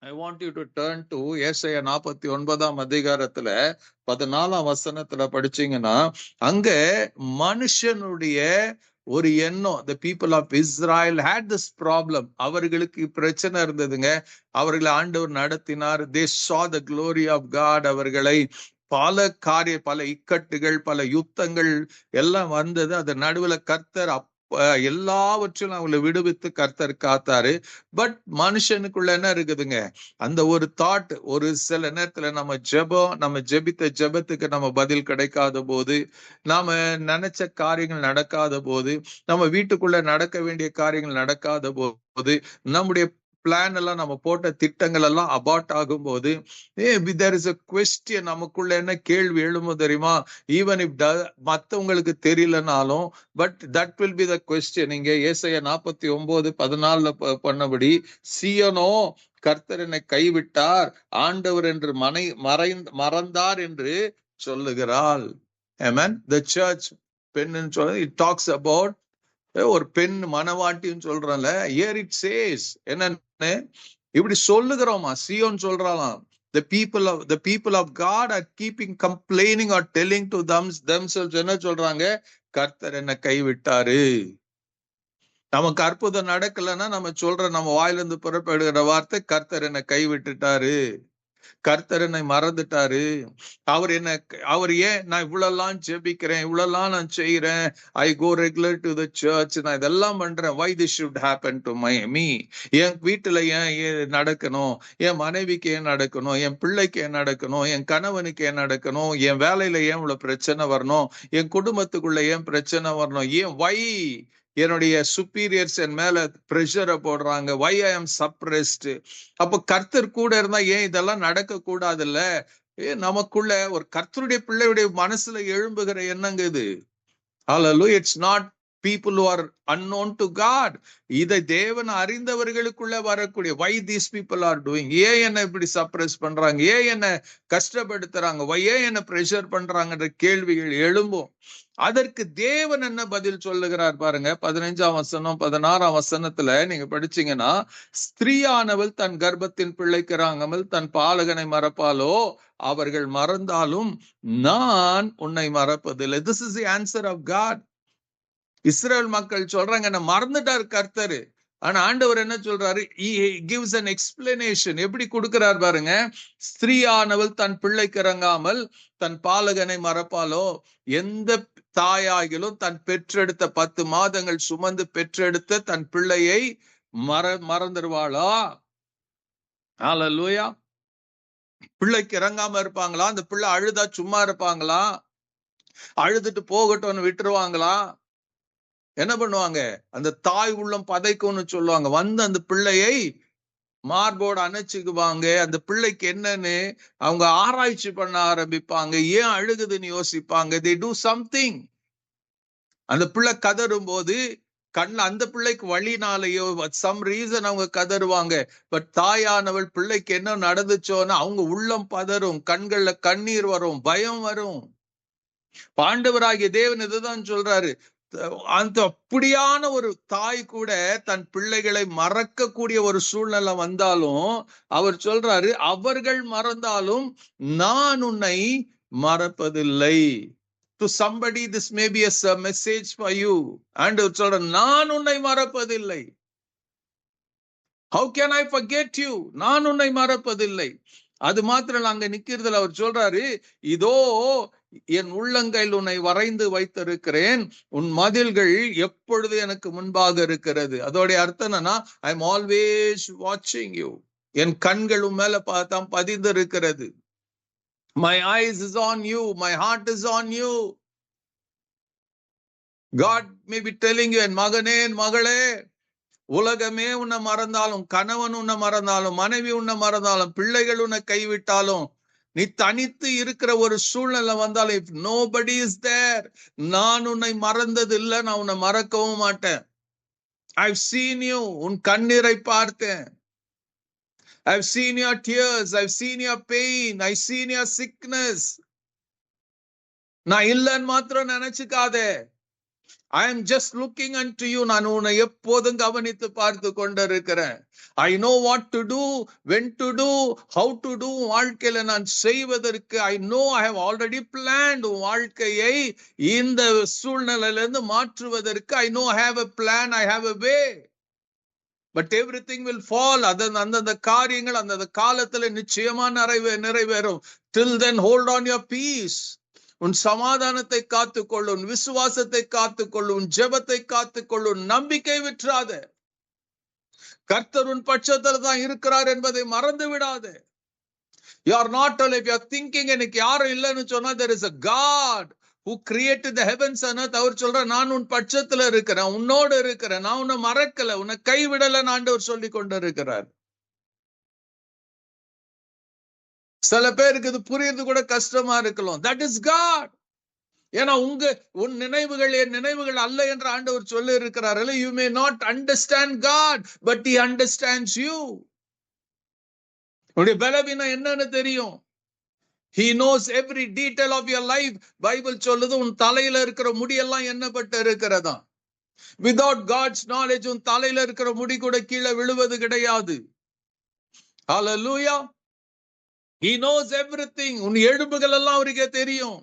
I want you to turn to ஏசாயா 49ஆம் அதிகாரத்துல 14ஆம் வசனத்துல படிச்சீங்கன்னா, அங்க மனுஷனுடைய ஒரு எண்ணம், the people of Israel had this problem. அவர்களுக்கு பிரச்சனை இருந்ததுங்க. அவர்களை ஆண்டவர் நடத்தினார். They saw the glory of God. அவர்களை பல இக்கட்டுகள், பல யுத்தங்கள் எல்லாம் வந்தது. அது நடுவுல கர்த்தர் எல்லாவற்றிலும் அவங்களை விடுவித்து கர்த்தர் காத்தாரு. பட் மனுஷனுக்குள்ள என்ன இருக்குதுங்க, அந்த ஒரு தாட், ஒரு சில நேரத்துல நம்ம ஜெபித்த ஜெபத்துக்கு நம்ம பதில் கிடைக்காத போது, நாம நினைச்ச காரியங்கள் நடக்காத போது, நம்ம வீட்டுக்குள்ள நடக்க வேண்டிய காரியங்கள் நடக்காத போது, நம்முடைய பிளான் எல்லாம், நம்ம போட்ட திட்டங்கள் எல்லாம் அபார்ட் ஆகும் போது, there is a question, நமக்குள்ள என்ன கேள்வி எழுமோ தெரியுமா? ஈவன் இப் மத்தவங்களுக்கு தெரியலனாலும், but that will be the question. இங்க ஏசாயா 49:14 பண்ணபடி, சீயோனோ கர்த்தர் என்னை கைவிட்டார், ஆண்டவர் என்று மறந்தார் என்று சொல்லுகிறாள். Amen. The church பெண் சொல்ல, it talks about ஒரு பெண் மனவாட்டின்னு சொல்றல. here it says என்னன்னு இப்படி சொல்லுகிறோமா? சியோன் சொல்றாளாம், the people of God are keeping complaining or telling to themselves. என்ன சொல்றாங்க? கர்த்தர் என்ன கைவிட்டாரு. நமக்கு அற்புதம் நடக்கலன்னா நம்ம வாயிலிருந்து புறப்படுகிற வார்த்தை, கர்த்தர் என்ன கைவிட்டுட்டாரு, கர்த்தர் என்னை மறந்துட்டாரு, அவர் ஏன் நான் இவ்வளெல்லாம் ஜெபிக்கிறேன், இவ்வளெல்லாம் நான் செய்யறேன், I go regular to the church, நான் இதெல்லாம் பண்றேன், why this should happen to me? என் வீட்டுல ஏன் நடக்கணும், என் மனைவிக்கு ஏன் நடக்கணும், என் பிள்ளைக்கு ஏன் நடக்கணும், என் கணவனுக்கு ஏன் நடக்கணும், என் வேலையில ஏன் இவ்வளவு பிரச்சனை வரணும், என் குடும்பத்துக்குள்ள ஏன் பிரச்சனை வரணும், ஏன் வை என்னுடைய சுப்பீரியர்ஸ் என் மேல பிரஷரை போடுறாங்க, வை ஐ ஆம் சப்ரெஸ்ட்? அப்ப கர்த்தர் கூட இருந்தா ஏன் இதெல்லாம் நடக்க கூடாதுல்ல? நமக்குள்ள ஒரு கர்த்தருடைய பிள்ளையுடைய மனசுல எழும்புகிற எண்ணங்க இது. Hallelujah. It's not people who are unknown to God. இதை தேவன் அறிந்தவர்களுக்குள்ள வரக்கூடிய, why these people are doing, ஏன் என்ன இப்படி சப்ரஸ் பண்றாங்க, ஏன் என்ன கஷ்டப்படுத்துறாங்க, ஏன் என்ன பிரஷர் பண்றாங்கன்ற கேள்விகள் எழும்பும். அதற்கு தேவன் என்ன பதில் சொல்லுகிறார் பாருங்க. 15ஆம் வசனம் 16ஆம் வசனத்துல நீங்க படிச்சீங்கன்னா, ஸ்திரீயானவள் தன் கர்ப்பத்தின் பிள்ளைக்கிறாங்கமல் தன் பாலகனை மறப்பாலோ, அவர்கள் மறந்தாலும் நான் உன்னை மறப்பதில்லை. This is the answer of God. Israel மக்கள் சொல்றாங்க, என்ன மறந்துட்டார் கர்த்தர். ஆனா ஆண்டவர் என்ன சொல்றாரு? He gives an explanation. எப்படி கொடுக்கிறார் பாருங்க. ஸ்திரீயானவள் தன் பிள்ளைக்கு இறங்காமல் தன் பாலகனை மறப்பாலோ? எந்த தாயாகிலும் தன் பெற்றெடுத்த 10 மாதங்கள் சுமந்து பெற்றெடுத்த தன் பிள்ளையை மறந்துடுவாளா? ஹல்லேலூயா. பிள்ளைக்கு இறங்காம இருப்பாங்களா? அந்த பிள்ளை அழுதா சும்மா இருப்பாங்களா? அழுதுட்டு போகட்டும்னு விட்டுருவாங்களா? என்ன பண்ணுவாங்க? அந்த தாய் உள்ளம் பதைக்கும்னு சொல்லுவாங்க. வந்து அந்த பிள்ளையை மார்போடு அணைச்சுக்குவாங்க. அந்த பிள்ளைக்கு என்னன்னு அவங்க ஆராய்ச்சி பண்ண ஆரம்பிப்பாங்க. ஏன் அழுகுதுன்னு யோசிப்பாங்க. they do something. அந்த பிள்ளை கதறும் போது அந்த பிள்ளைக்கு வழினாலேயோ சம் ரீசன் அவங்க கதறுவாங்க. பட் தாயானவள் பிள்ளைக்கு என்ன நடந்துச்சோன்னா அவங்க உள்ளம் பதறும், கண்கள்ல கண்ணீர் வரும், பயம் வரும். ஆண்டவராகிய தேவன் இதுதான் சொல்றாரு. அந்த அப்படியான ஒரு தாய் கூட தன் பிள்ளைகளை மறக்கக்கூடிய ஒரு சூழ்நிலை வந்தாலும் அவர் சொல்றாரு, அவர்கள் மறந்தாலும் நான் உன்னை மறப்பதில்லை. To somebody this may be a message for you. ஆண்டவர் சொல்ற, நான் உன்னை மறப்பதில்லை. How can I forget you? நான் உன்னை மறப்பதில்லை. அது மாத்திரம் அங்க நிக்கிறதுல அவர் சொல்றாரு, இதோ என் உள்ளங்கையில் உன்னை வரைந்து வைத்திருக்கிறேன், உன் மதில்கள் எப்பொழுது எனக்கு முன்பாக இருக்கிறது. அதோடைய அர்த்தம் என்னன்னா, ஐ எம் ஆல்வேஸ் வாட்சிங் யூ. என் கண்கள் உன் மேல பார்த்தா பதிந்து இருக்கிறது. My eyes is on you, my heart is on you. God may be telling you, என் மகனே, என் மகளே, உலகமே உன்னை மறந்தாலும், கணவன் உன்னை மறந்தாலும், மனைவி உன்னை மறந்தாலும், பிள்ளைகள் உன்னை கைவிட்டாலும், நீ தனித்து இருக்கிற ஒரு சூழ்நிலை வந்தாலும், if nobody is there, நான் உன்னை மறந்தது இல்லை, நான் உன்னை மறக்கவும் மாட்டேன். I've seen you. உன் கண்ணீரை பார்த்தேன். I've seen your tears, I've seen your pain, I've seen your sickness. நான் இல்லைன்னு மாத்திரம் நினைச்சுக்காதே. I am just looking unto you. நான் உன்னை எப்போதும் கவனித்து பார்த்து கொண்டிருக்கிறேன். I know what to do, when to do, how to do. வாழ்க்கையில நான் செய்வதற்கு I know I have already planned. வாழ்க்கையை இந்த சூழ்நிலையிலிருந்து மாற்றுவதற்கு I know I have a plan, I have a way. But everything will fall. அந்தந்த காரியங்கள் அந்தந்த காலத்துல நிச்சயமா நிறைவேறும். Till then hold on your peace. உன் சமாதானத்தை காத்துக்கொள்ளு, உன் விசுவாசத்தை காத்துக்கொள்ளு, உன் ஜெபத்தை காத்துக்கொள்ளு, உன் நம்பிக்கை விட்டுறாத. கர்த்தர் உன் பட்சத்துல தான் இருக்கிறார் என்பதை மறந்து விடாதே. You are not alone. If you are thinking எனக்கு யாரும் இல்லைன்னு சொன்னா, there is a God who created the heavens and earth. அவர் சொல்ற, நான் உன் பட்சத்துல இருக்கிறேன், உன்னோடு இருக்கிறேன், நான் உன்னை மறக்கல, உன்னை கைவிடலன்னு ஆண்டவர் சொல்லி கொண்டு இருக்கிறார். சில பேருக்கு இது புரியுது கூட கஷ்டமா இருக்கலாம். That is God. ஏன்னா உன் நினைவுகள் என் நினைவுகள் அல்ல என்று ஆண்டவர் சொல்லி இருக்கிறார்கள். You may not understand God, but He understands you. உன்னுடைய பலவீனம் என்னன்னு தெரியும். He knows every detail of your life. Bible சொல்லுது, உன் தலையில இருக்கிற முடியெல்லாம் எண்ணப்பட்டு இருக்கிறதா. Without God's knowledge உன் தலையில இருக்கிற முடி கூட கீழே விழுவது கிடையாது. Hallelujah. He knows everything. உன் எலும்புகள் எல்லாம் அவருக்கே தெரியும்.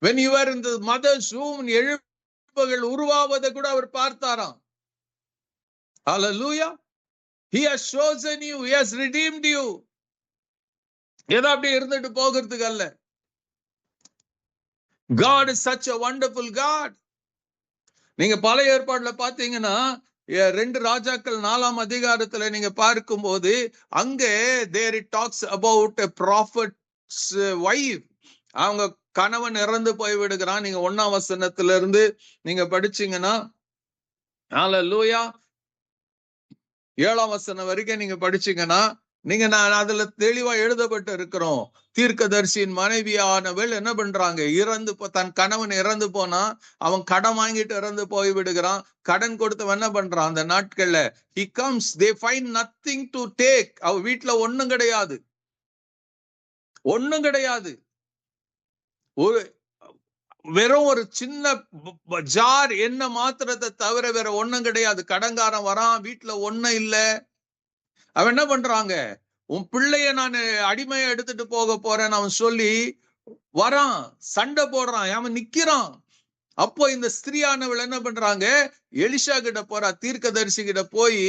When you were in the mother's womb, உன் எலும்புகள் உருவாவதை கூட அவர் பார்த்தாராம். Hallelujah. He has chosen you. He has redeemed you. ஏதோ அப்படியே இருந்துட்டு போகிறதுக்கு அல்ல. God is such a wonderful God. நீங்க பழைய ஏற்பாடுல பாத்தீங்கன்னா 2 ராஜாக்கள் 4ஆம் அதிகாரத்துல நீங்க பார்க்கும்போது அங்கே there it talks about a prophet's wife. அவங்க கணவன் இறந்து போய் விடுகிறான். நீங்க 1ஆம் வசனத்துல இருந்து நீங்க படிச்சீங்கன்னா ஹல்லேலூயா 7ஆம் வசனம் வரைக்கும் நீங்க படிச்சீங்கன்னா நீங்க நான் அதுல தெளிவா எழுதப்பட்டு இருக்கிறோம். தீர்க்கதரிசியின் மனைவியானவள் என்ன பண்றாங்க, தன் கணவன் இறந்து போனா அவன் கடன் வாங்கிட்டு இறந்து போய் விடுகிறான். கடன் கொடுத்து என்ன பண்றான் அந்த நாட்கள்ல, he comes, they find nothing to take. அவ வீட்டுல ஒண்ணும் கிடையாது, ஒண்ணும் கிடையாது. வெறும் ஒரு சின்ன ஜார் என்ன மாத்திரத்தை தவிர வேற ஒண்ணும் கிடையாது. கடன்காரன் வரான், வீட்டுல ஒண்ணும் இல்ல. அவன் என்ன பண்றாங்க, உன் பிள்ளைய நான் அடிமையை எடுத்துட்டு போக போறேன்னு அவன் சொல்லி வரான், சண்டை போடுறான், அவன் நிக்கிறான். அப்போ இந்த ஸ்திரீயானவள் என்ன பண்றாங்க, எலிஷா கிட்ட போறா, தீர்க்கதரிசி கிட்ட போய்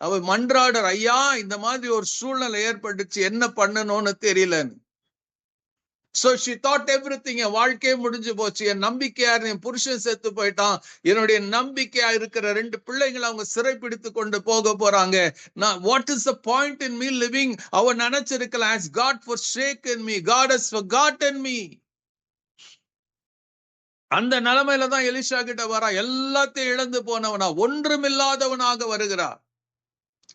அவ மன்றாடுற, ஐயா இந்த மாதிரி ஒரு சூழ்நிலை ஏற்பட்டுச்சு, என்ன பண்ணணும்னு தெரியலன்னு. So she thought everything, என் வாழ்க்கையே முடிஞ்சு போச்சு, என் நம்பிக்கையா என் புருஷன் செத்து போயிட்டான், என்னுடைய நம்பிக்கையா இருக்கிற 2 பிள்ளைங்களை அவங்க சிறைப்பிடித்து கொண்டு போக போறாங்க. நான் what is the point in me living? அவன் நினைச்சிருக்கலாம், has God forsaken me? God has forgotten me. அந்த நிலைமையில தான் எலிஷா கிட்ட வரா, எல்லாத்தையும் இழந்து போனவனா, ஒன்றுமில்லாதவனாக வருகிறா.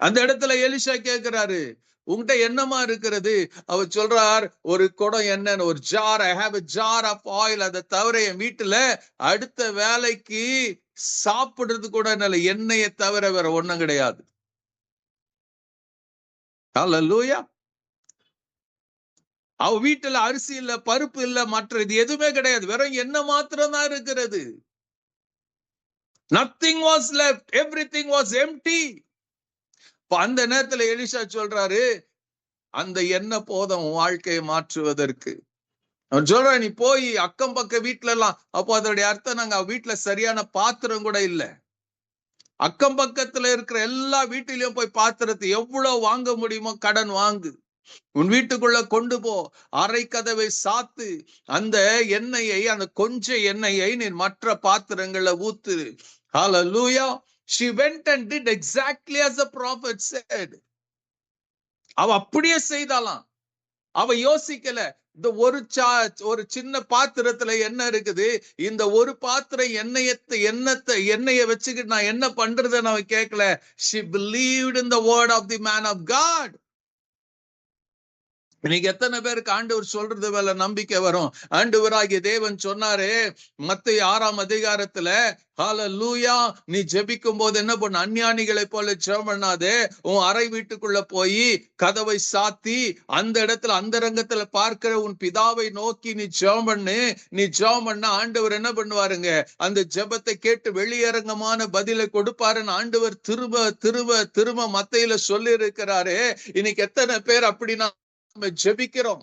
அந்த இடத்துல எலிஷா கேட்கிறாரு, உங்ககிட்ட என்னமா இருக்கிறது? அவர் சொல்றார், ஒரு குடம் எண்ணெய், ஒரு jar, I have a jar of oil. அதை தவிர என் வீட்டுல அடுத்த வேலைக்கு சாப்பிடுறது கூட எண்ணெயை தவிர வேற ஒண்ணும் கிடையாது. ஹல்லேலூயா. அவ வீட்டுல அரிசி இல்ல, பருப்பு இல்ல, மற்ற இது எதுவுமே கிடையாது, வெறும் எண்ணெய் மாத்திரம் தான் இருக்கிறது. Nothing was left, everything was empty. அந்த நேரத்துல எலிஷா சொல்றாரு, அந்த எண்ணெய் போதும் வாழ்க்கையை மாற்றுவதற்கு. அவன் சொல்ற, நீ போய் அக்கம் பக்க வீட்டுல எல்லாம், அப்போ அதோடைய அர்த்தம் நாங்க வீட்டுல சரியான பாத்திரம் கூட இல்ல, அக்கம் பக்கத்துல இருக்கிற எல்லா வீட்டிலையும் போய் பாத்திரத்தை எவ்வளவு வாங்க முடியுமோ கடன் வாங்கு, உன் வீட்டுக்குள்ள கொண்டு போ, அரை கதவை சாத்து, அந்த எண்ணெயை, அந்த கொஞ்ச எண்ணெயை நீ மற்ற பாத்திரங்கள்ல ஊத்து. Hallelujah. She went and did exactly as the prophet said. அவ அப்படியே செய்தாலாம். அவ யோசிக்கல, இந்த ஒரு சின்ன பாத்திரத்துல என்ன இருக்குது, இந்த ஒரு பாத்திரம் எண்ணெயை வச்சுக்கிட்டு நான் என்ன பண்றதுன்னு அவ கேட்கல. She believed in the word of the man of God. இன்னைக்கு எத்தனை பேருக்கு ஆண்டவர் சொல்றது மேல நம்பிக்கை வரும்? ஆண்டவராகிய தேவன் சொன்னாரு மத்தேயு 6ஆம் அதிகாரத்துல, ஹல்லேலூயா, நீ ஜெபிக்கும் போது என்ன பண்ணு, அஞ்ஞானிகளை போல ஜெபம் பண்ணாதே, உன் அறை வீட்டுக்குள்ள போய் கதவை சாத்தி அந்த இடத்துல அந்தரங்கத்துல பார்க்கிற உன் பிதாவை நோக்கி நீ ஜெபம் பண்ணு. நீ ஜெபம் பண்ண ஆண்டவர் என்ன பண்ணுவாருங்க, அந்த ஜெபத்தை கேட்டு வெளியரங்கமான பதிலை கொடுப்பாருன்னு ஆண்டவர் திரும்ப திரும்ப திரும்ப மத்தேயுல சொல்லி இருக்கிறாரு. இன்னைக்கு எத்தனை பேர் அப்படின்னா ஜெபிக்கிறோம்?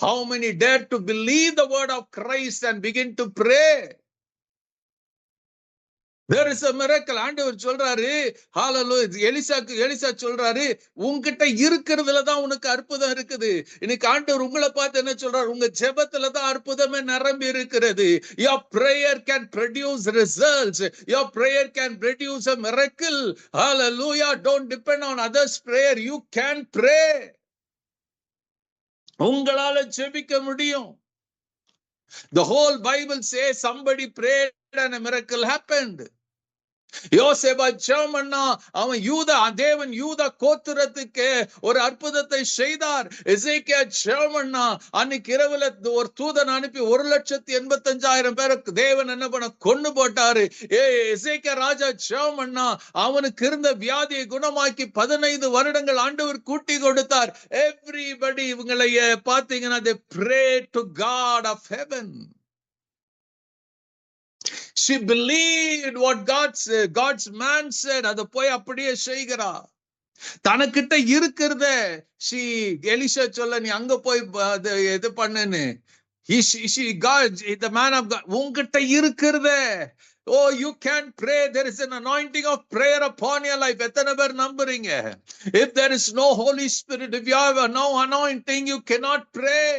How many dare to believe the word of Christ and begin to pray? There is a miracle. ஆண்டவர் சொல்றாரு, ஹalleluya, எலிசா சொல்றாரு, உன்கிட்ட இருக்கிறதுல தான் உனக்கு அற்புதம் இருக்குது. இன்னைக்கு ஆண்டவர் உங்களை பார்த்து என்ன சொல்றாரு, உங்க ஜெபத்துல தான் அற்புதமே நிரம்பி இருக்கிறது. Your prayer can produce results. Your prayer can produce a miracle. Hallelujah. Don't depend on others' prayer. You can pray. உங்களால ஜெபிக்க முடியும். The whole Bible says somebody prayed and a miracle happened. யோசேப்பா ஜெபம் பண்ணா, அவன் யூதா, தேவன் யூதா கோத்திரத்துக்கு ஒரு அற்புதத்தை செய்தார். எசேக்கியா ஜெபம் பண்ணா, அன்னைக்கு இரவுல ஒரு தூதன் அனுப்பி 1,85,000 பேருக்கு தேவன் என்ன பண்ண கொண்டு போட்டாரு. எசேக்கியா ராஜா ஜெபம் பண்ணா, அவனுக்கு இருந்த வியாதியை குணமாக்கி 15 வருடங்கள் ஆண்டவர் கூட்டி கொடுத்தார். எவ்ரிபடி இவங்களை பாத்தீங்கன்னா they prayed to God of heaven. She believed what God's man said. அதை போய் அப்படியே செய்கிறா. தனக்கிட்ட இருக்கிறத எலிசா சொல்ல, நீ அங்க போய் இது பண்ணுன்னு. The man of God, உன்கிட்ட இருக்கிறத, oh, you can pray. There is an anointing of prayer upon your life. எத்தனை பேர் நம்புறீங்க? If there is no Holy Spirit, if you have no anointing, you cannot pray.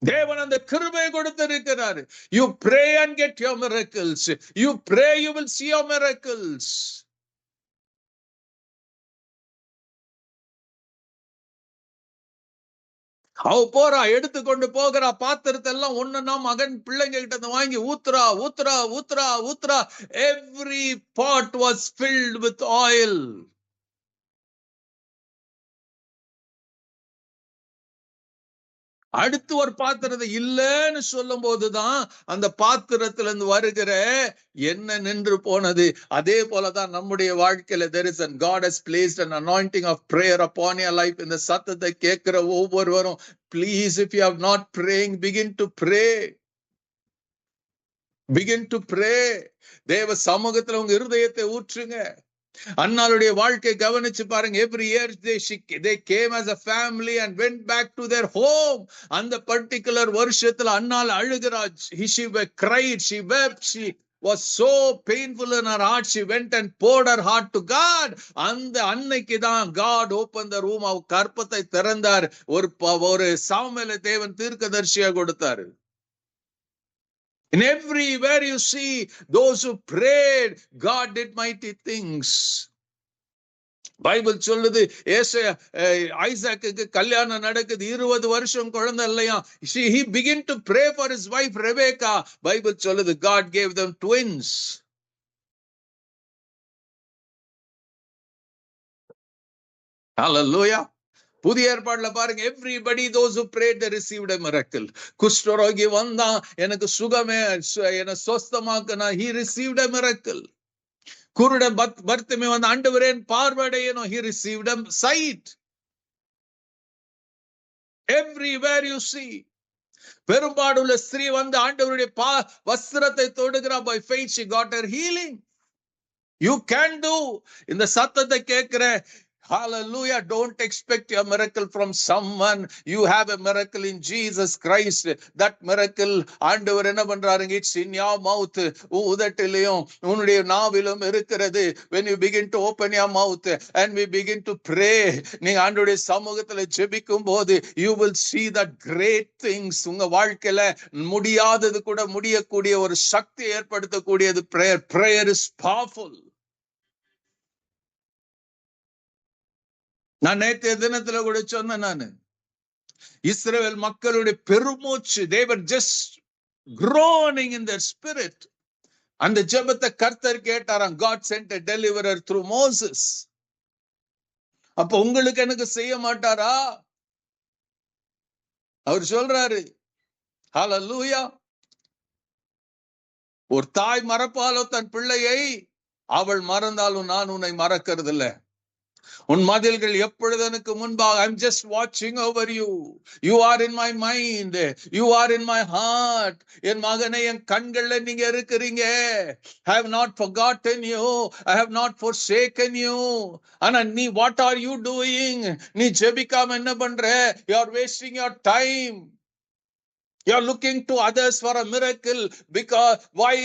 தேவன் அந்த கிருபையை கொடுத்திருக்கிறார். You pray and get your miracles. You pray, you will see your miracles. அவ போறா, எடுத்துக்கொண்டு போகிறா பாத்திரத்தை எல்லாம் ஒண்ணுன்னா மகன் பிள்ளைங்க கிட்ட வாங்கி ஊத்துறா ஊத்துறா ஊத்துறா ஊத்துறா. Every pot was filled with oil. அடுத்து ஒரு பாத்திரத்தை இல்லன்னு சொல்லும் போதுதான் அந்த பாத்திரத்துல இருந்து வருகிற என்ன நின்று போனது. அதே போலதான் நம்முடைய வாழ்க்கையில there is an God has placed an anointing of prayer upon your life. இந்த சத்தத்தை கேட்கிற ஒவ்வொருவரும், please, if you have not praying, begin to pray. Begin to pray. தேவ சமூகத்துல உங்க இருதயத்தை ஊற்றுங்க. அன்னாளுடைய வாழ்க்கை கவனிச்சு பாருங்க. Every year they came as a family and went back to their home. அந்த particular வருஷத்துல அன்னாள் அழுகிறாள். She cried, she wept, she was so painful in her heart. She went and poured her heart to God. அந்த அன்னைக்கு தான் God opened the room. அவ கற்பத்தை திறந்தார். ஒரு சாமுவேலை தேவன் தீர்க்கதரிசியா கொடுத்தாரு. In everywhere you see those who prayed, God did mighty things. Bible சொல்லுது, ஐசாக்கு கல்யாணம் நடக்குது, 20 வருஷம் குழந்தை இல்லையா. He began to pray for his wife Rebecca. Bible சொல்லுது, God gave them twins. Hallelujah. புதிய ஏற்பாடுல பாருங்க, everybody those who prayed they received a miracle. குஷ்டரோகி வந்தா, எனக்கு சுகமே, என்ன சொஸ்தமாக்குனா, he received a miracle. குருடன் பர்த்திமே வந்து, ஆண்டவரே பார்வையடையணும், he received a sight. Everywhere you see. பெரும்பாடுள்ள ஸ்திரீ வந்து ஆண்டவருடைய வஸ்திரத்தை தொடுகிறா. By faith she got her healing. You can do. இந்த சத்தத்தை கேட்கிற, hallelujah, don't expect a miracle from someone. You have a miracle in Jesus Christ. That miracle ஆண்டவர் என்ன பண்றாருங்க, it's in your mouth. உதட்டிலும் உன்னுடைய நாவிலும் இருக்கிறது. When you begin to open your mouth and we begin to pray, நீ ஆண்டவருடைய சமூகத்துல ஜெபிக்கும் போது, you will see that great things. உங்க வாழ்க்கையில முடியாதது கூட முடியக்கூடிய ஒரு சக்தி ஏற்படுத்தக்கூடியது prayer. Prayer is powerful. நான் நேற்றைய தினத்துல கூட சொன்னேன், நானு இஸ்ரவேல் மக்களுடைய பெருமூச்சு, they were just groaning in their spirit. அந்த ஜெபத்தை கர்த்தர் கேட்டாராம். God sent a deliverer through Moses. அப்ப உங்களுக்கு எனக்கு செய்ய மாட்டாரா? அவர் சொல்றாரு. ஹல்லேலூயா. ஒரு தாய் மறப்பாலோ தன் பிள்ளையை, அவள் மறந்தாலும் நான் உன்னை மறக்கிறது இல்ல. உன் மதில்கள் எப்பொழுது எனக்கு முன்பாக, I'm just watching over you. You are in my mind. You are in my heart. என் மகனே, என் கண்கள்ல நீங்க இருக்கிறீங்க. I have not forgotten you. I have not forsaken you. ஆனா நீ, what are you doing? நீ ஜெபிக்காம என்ன பண்ற? You are wasting your time. You are looking to others for a miracle. Because why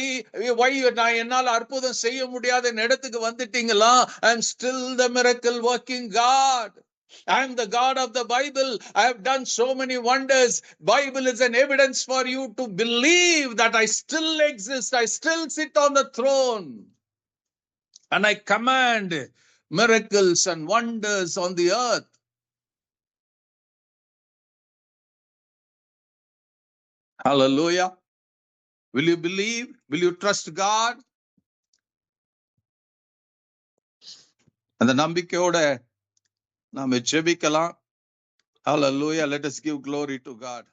நான் என்னால அற்புதம் செய்ய முடியாத இடத்துக்கு வந்துட்டீங்களா? I am still the miracle working God. I am the God of the Bible. I have done so many wonders. Bible is an evidence for you to believe that I still exist. I still sit on the throne. And I command miracles and wonders on the earth. Hallelujah. Will you believe? Will you trust God? அந்த நம்பிக்கையோட நாம ஜெபிக்கலாம். Hallelujah. Let us give glory to God.